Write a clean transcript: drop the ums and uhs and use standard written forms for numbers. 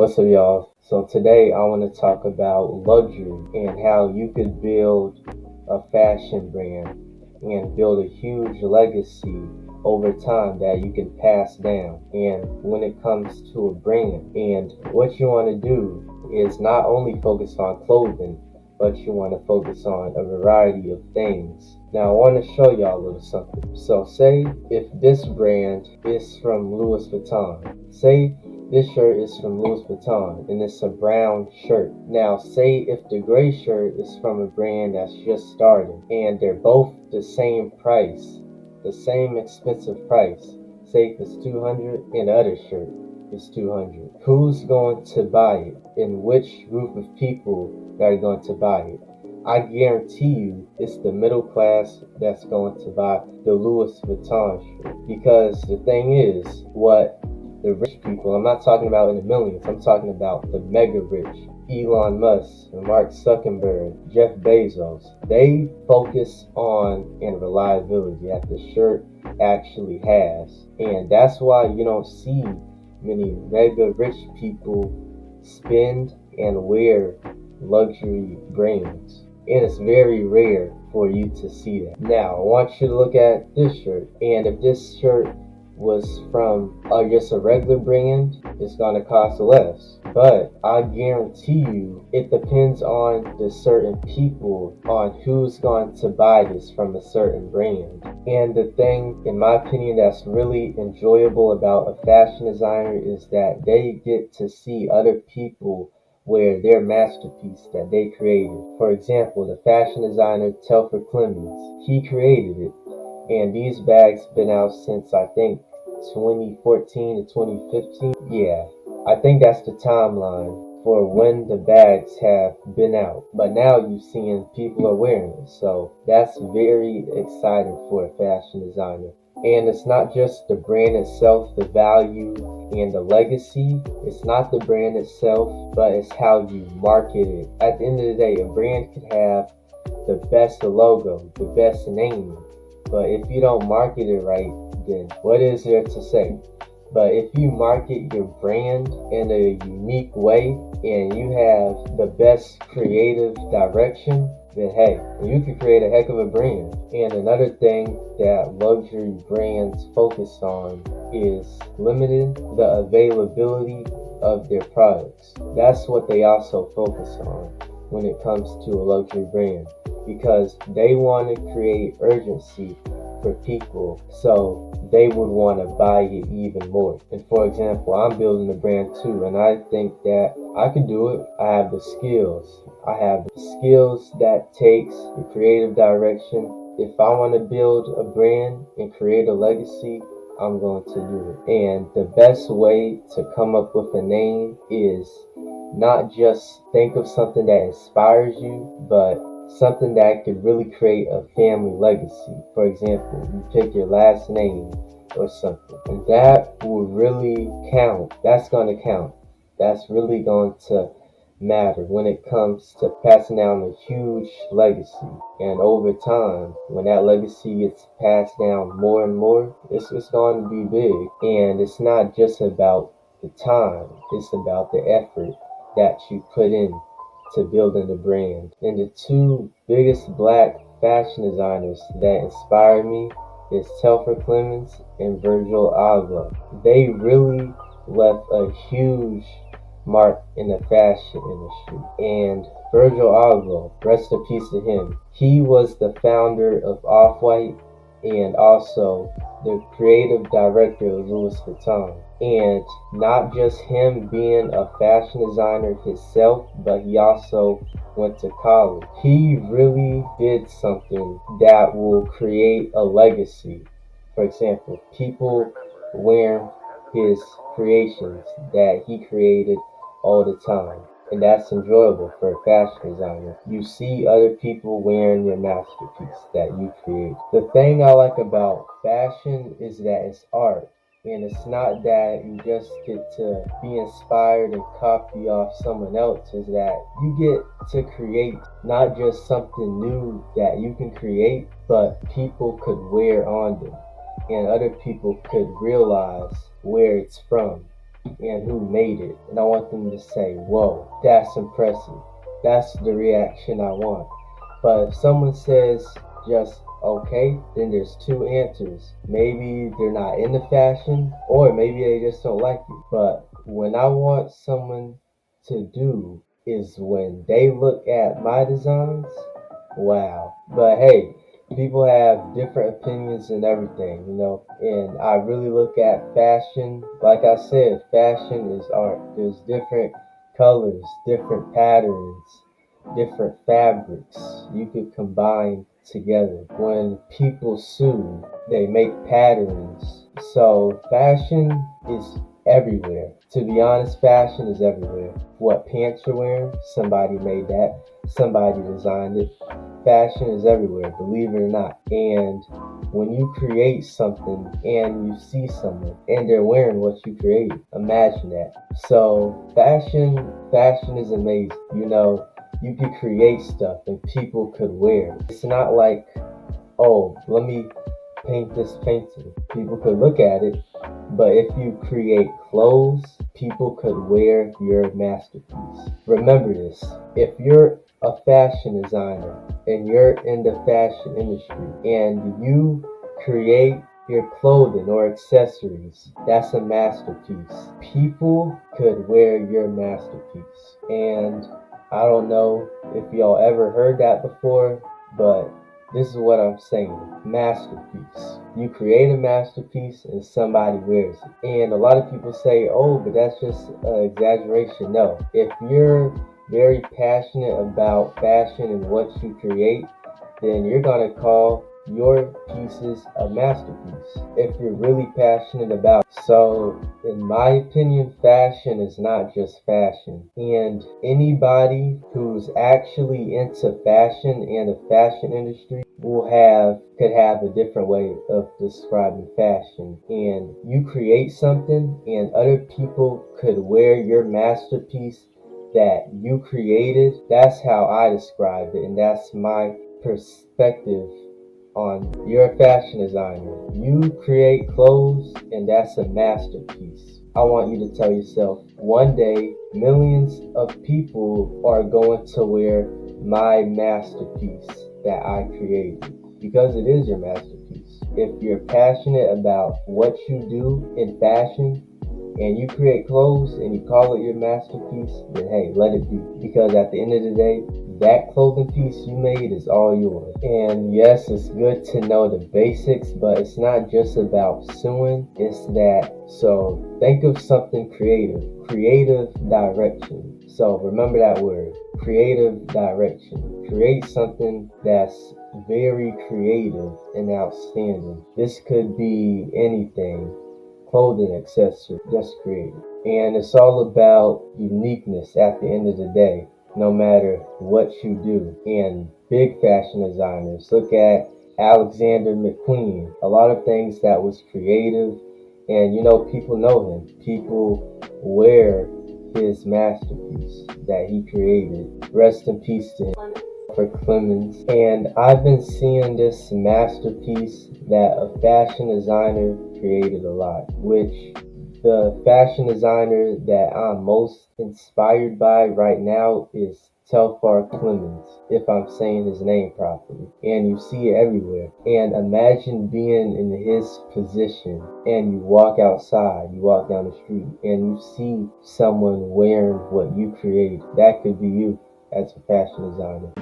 What's up, y'all? So today I want to talk about luxury and how you could build a fashion brand and build a huge legacy over time that you can pass down. And when it comes to a brand, and what you want to do is not only focus on clothing, but you want to focus on a variety of things. Now I want to show y'all a little something. So say if this brand is from Louis Vuitton. Say this shirt is from Louis Vuitton and it's a brown shirt. Now, say if the gray shirt is from a brand that's just starting and they're both the same price, the same expensive price. Say if it's 200 and the other shirt is 200. Who's going to buy it and which group of people that are going to buy it? I guarantee you it's the middle class that's going to buy the Louis Vuitton shirt. Because the thing is, what the rich people, I'm not talking about in the millions, I'm talking about the mega rich, Elon Musk, Mark Zuckerberg, Jeff Bezos, they focus on and reliability that the shirt actually has. And that's why you don't see many mega rich people spend and wear luxury brands. And it's very rare for you to see that. Now, I want you to look at this shirt. And if this shirt was from just a regular brand, it's going to cost less. But I guarantee you, it depends on the certain people on who's going to buy this from a certain brand. And the thing, in my opinion, that's really enjoyable about a fashion designer is that they get to see other people wear their masterpiece that they created. For example, the fashion designer Telford Clemens, he created it. And these bags been out since I think 2014 to 2015. Yeah, I think that's the timeline for when the bags have been out. But now you're seeing people are wearing it. So that's very exciting for a fashion designer. And it's not just the brand itself, the value and the legacy. It's not the brand itself, but it's how you market it. At the end of the day, a brand could have the best logo, the best name, but if you don't market it right, then what is there to say? But if you market your brand in a unique way and you have the best creative direction, then hey, you can create a heck of a brand. And another thing that luxury brands focus on is limiting the availability of their products. That's what they also focus on when it comes to a luxury brand, because they want to create urgency for people so they would want to buy it even more. And for example, I'm building a brand too, and I think that I can do it. I have the skills. I have the skills that takes the creative direction. If I want to build a brand and create a legacy, I'm going to do it. And the best way to come up with a name is not just think of something that inspires you, but something that could really create a family legacy. For example, you pick your last name or something, and that will really count. That's going to count. That's really going to matter when it comes to passing down a huge legacy. And over time, when that legacy gets passed down more and more, it's going to be big. And it's not just about the time, it's about the effort that you put in to building the brand. And the two biggest black fashion designers that inspire me is Telford Clemens and Virgil Abloh. They really left a huge mark in the fashion industry. And Virgil Abloh, rest in peace to him. He was the founder of Off-White and also the creative director of Louis Vuitton. And not just him being a fashion designer himself, but he also went to college. He really did something that will create a legacy. For example, people wear his creations that he created all the time. And that's enjoyable for a fashion designer. You see other people wearing your masterpiece that you create. The thing I like about fashion is that it's art. And it's not that you just get to be inspired and copy off someone else, is that you get to create not just something new that you can create, but people could wear on them. And other people could realize where it's from. and who made it. And I want them to say, whoa, that's impressive. That's the reaction I want. But if someone says just okay, then there's two answers. Maybe they're not into fashion, or maybe they just don't like it. But when I want someone to do is when they look at my designs, wow. But hey, people have different opinions and everything, and I really look at fashion. Like I said, fashion is art. There's different colors, different patterns, different fabrics you could combine together. When people sew, they make patterns. So fashion is everywhere. To be honest, fashion is everywhere. What pants you're wearing, somebody made that, somebody designed it. Fashion is everywhere, believe it or not. And when you create something and you see someone and they're wearing what you created, imagine that. So fashion is amazing. You could create stuff and people could wear it. It's not like, oh, let me paint this painting. People could look at it, but if you create clothes, people could wear your masterpiece. Remember this. If you're a fashion designer and you're in the fashion industry and you create your clothing or accessories, that's a masterpiece. People could wear your masterpiece. And I don't know if y'all ever heard that before, but this is what I'm saying. Masterpiece. You create a masterpiece and somebody wears it. And a lot of people say, oh, but that's just an exaggeration. No. If you're very passionate about fashion and what you create, then you're going to call your pieces a masterpiece. If you're really passionate about it. So, in my opinion, fashion is not just fashion. And anybody who's actually into fashion and the fashion industry could have a different way of describing fashion. And you create something and other people could wear your masterpiece that you created. That's how I describe it, and that's my perspective on you're a fashion designer. You create clothes and that's a masterpiece. I want you to tell yourself one day millions of people are going to wear my masterpiece that I created because it is your masterpiece. If you're passionate about what you do in fashion, and you create clothes and you call it your masterpiece, then hey, let it be. Because at the end of the day, that clothing piece you made is all yours. And yes, it's good to know the basics, but it's not just about sewing, it's that. So think of something creative, creative direction. So remember that word, creative direction. Create something that's very creative and outstanding. This could be anything, clothing accessory, just creative. And it's all about uniqueness at the end of the day, no matter what you do. And big fashion designers, look at Alexander McQueen. A lot of things that was creative, and people know him. People wear his masterpiece that he created. Rest in peace to him. For Clemens, and I've been seeing this masterpiece that a fashion designer created a lot, which the fashion designer that I'm most inspired by right now is Telfar Clemens, if I'm saying his name properly. And you see it everywhere. And imagine being in his position and you walk outside, you walk down the street, and you see someone wearing what you created. That could be you as a fashion designer.